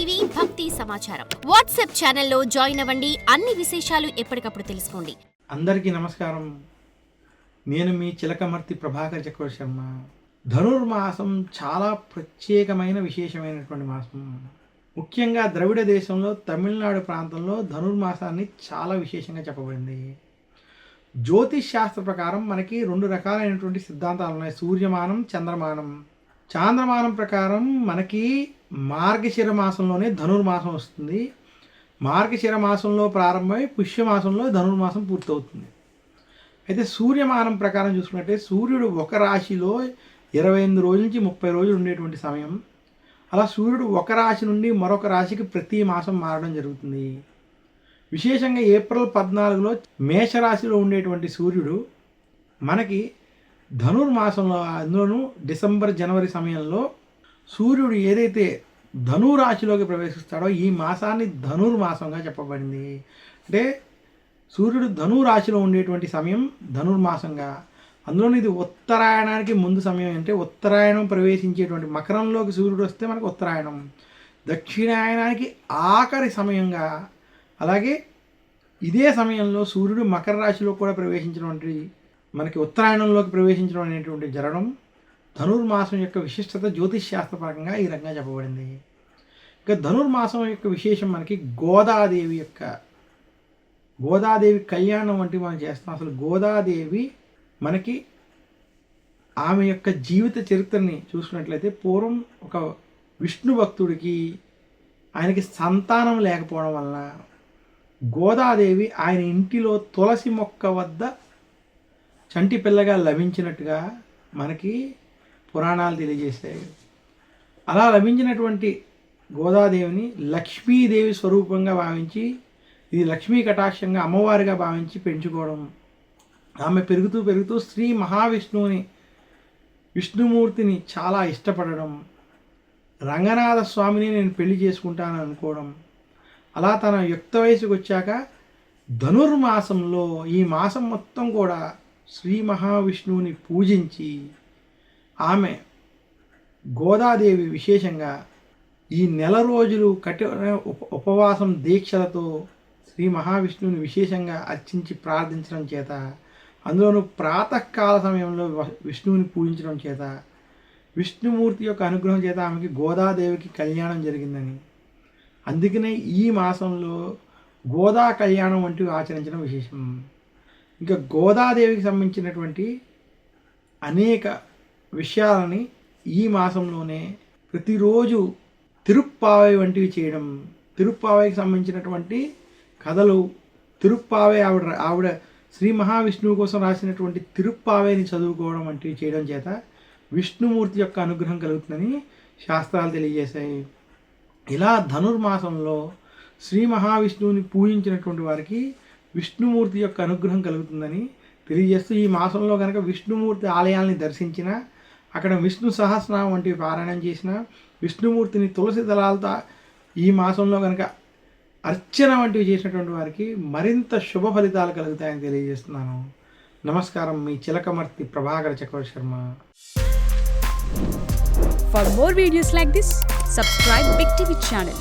TV భక్తి సమాచారం WhatsApp ఛానల్లో జాయిన్ అవ్వండి. అన్ని విశేషాలు ఎప్పటికప్పుడు తెలుసుకోండి. అందరికీ నమస్కారం. నేను మీ చిలకమర్తి ప్రభాకర్ చక్రవర్తి శర్మ. ధనుర్మాసం చాలా ప్రత్యేకమైన విశేషమైనటువంటి మాసం. ముఖ్యంగా ద్రవిడ దేశంలో తమిళనాడు ప్రాంతంలో ధనుర్మాసాన్ని చాలా విశేషంగా చెప్పబడింది. జ్యోతిష్ శాస్త్ర ప్రకారం మనకి 2 రకాలైనటువంటి సిద్ధాంతాలు ఉన్నాయి. సూర్యమానం, చంద్రమానం. చాంద్రమానం ప్రకారం మనకి మార్గశిర మాసంలోనే ధనుర్మాసం వస్తుంది. మార్గశిర మాసంలో ప్రారంభమై పుష్యమాసంలో ధనుర్మాసం పూర్తవుతుంది. అయితే సూర్యమానం ప్రకారం చూసుకున్నట్టే సూర్యుడు ఒక రాశిలో 28 రోజుల నుంచి 30 రోజులు ఉండేటువంటి సమయం. అలా సూర్యుడు ఒక రాశి నుండి మరొక రాశికి ప్రతి మాసం మారడం జరుగుతుంది. విశేషంగా ఏప్రిల్ 14లో మేషరాశిలో ఉండేటువంటి సూర్యుడు మనకి ధనుర్మాసంలో, అందులోనూ డిసెంబర్ జనవరి సమయంలో సూర్యుడు ఏదైతే ధనురాశిలోకి ప్రవేశిస్తాడో ఈ మాసాన్ని ధనుర్మాసంగా చెప్పబడింది. అంటే సూర్యుడు ధనురాశిలో ఉండేటువంటి సమయం ధనుర్మాసంగా, అందులోని ఇది ఉత్తరాయణానికి ముందు సమయం. అంటే ఉత్తరాయణం ప్రవేశించేటువంటి మకరంలోకి సూర్యుడు వస్తే మనకు ఉత్తరాయణం, దక్షిణాయనానికి ఆఖరి సమయంగా, అలాగే ఇదే సమయంలో సూర్యుడు మకర రాశిలో కూడా ప్రవేశించినటువంటి మనకి ఉత్తరాయణంలోకి ప్రవేశించడం అనేటువంటి జరగడం ధనుర్మాసం యొక్క విశిష్టత జ్యోతిష్ శాస్త్రపరంగా ఈ రకంగా చెప్పబడింది. ఇక ధనుర్మాసం యొక్క విశేషం మనకి గోదాదేవి కళ్యాణం వంటి మనం చేస్తాం. అసలు గోదాదేవి మనకి ఆమె యొక్క జీవిత చరిత్రని చూసుకున్నట్లయితే పూర్వం ఒక విష్ణు భక్తుడికి ఆయనకి సంతానం లేకపోవడం వలన గోదాదేవి ఆయన ఇంటిలో తులసి మొక్క వద్ద చంటి పిల్లగా లభించినట్టుగా మనకి పురాణాలు తెలియజేస్తాయి. అలా లభించినటువంటి గోదాదేవిని లక్ష్మీదేవి స్వరూపంగా భావించి, ఇది లక్ష్మీ కటాక్షంగా అమ్మవారిగా భావించి పెంచుకోవడం, ఆమె పెరుగుతూ పెరుగుతూ శ్రీ మహావిష్ణువుని, విష్ణుమూర్తిని చాలా ఇష్టపడడం, రంగనాథ స్వామిని నేను పెళ్లి చేసుకుంటాను అనుకోవడం, అలా తన యుక్త వయసుకు వచ్చాక ధనుర్మాసంలో ఈ మాసం మొత్తం కూడా శ్రీ మహావిష్ణువుని పూజించి ఆమె గోదాదేవి విశేషంగా ఈ నెల రోజులు ఉపవాసం దీక్షలతో శ్రీ మహావిష్ణువుని విశేషంగా అర్చించి ప్రార్థించడం చేత, అందులోనూ ప్రాతకాల సమయంలో విష్ణువుని పూజించడం చేత, విష్ణుమూర్తి యొక్క అనుగ్రహం చేత ఆమెకి గోదాదేవికి కళ్యాణం జరిగిందని, అందుకనే ఈ మాసంలో గోదా కళ్యాణం వంటివి ఆచరించడం విశేషం. ఇంకా గోదాదేవికి సంబంధించినటువంటి అనేక విషయాలని ఈ మాసంలోనే ప్రతిరోజు తిరుప్పావై వంటివి చేయడం, తిరుప్పావైకి సంబంధించినటువంటి కథలు, తిరుప్పావై ఆవిడ శ్రీ మహావిష్ణువు కోసం రాసినటువంటి తిరుప్పావైని చదువుకోవడం వంటివి చేయడం చేత విష్ణుమూర్తి యొక్క అనుగ్రహం కలుగుతుందని శాస్త్రాలు తెలియజేశాయి. ఇలా ధనుర్మాసంలో శ్రీ మహావిష్ణువుని పూజించినటువంటి వారికి విష్ణుమూర్తి యొక్క అనుగ్రహం కలుగుతుందని తెలియజేస్తూ, ఈ మాసంలో కనుక విష్ణుమూర్తి ఆలయాల్ని దర్శించిన, అక్కడ విష్ణు సహస్రనామం వంటివి పారాయణం చేసిన, విష్ణుమూర్తిని తులసి దళాలతో ఈ మాసంలో కనుక అర్చన వంటివి చేసినటువంటి వారికి మరింత శుభ ఫలితాలు కలుగుతాయని తెలియజేస్తున్నాను. నమస్కారం. మీ చిలకమర్తి ప్రభాకర్ చక్రవర్తి Sharma. For more videos like this, subscribe Big TV channel.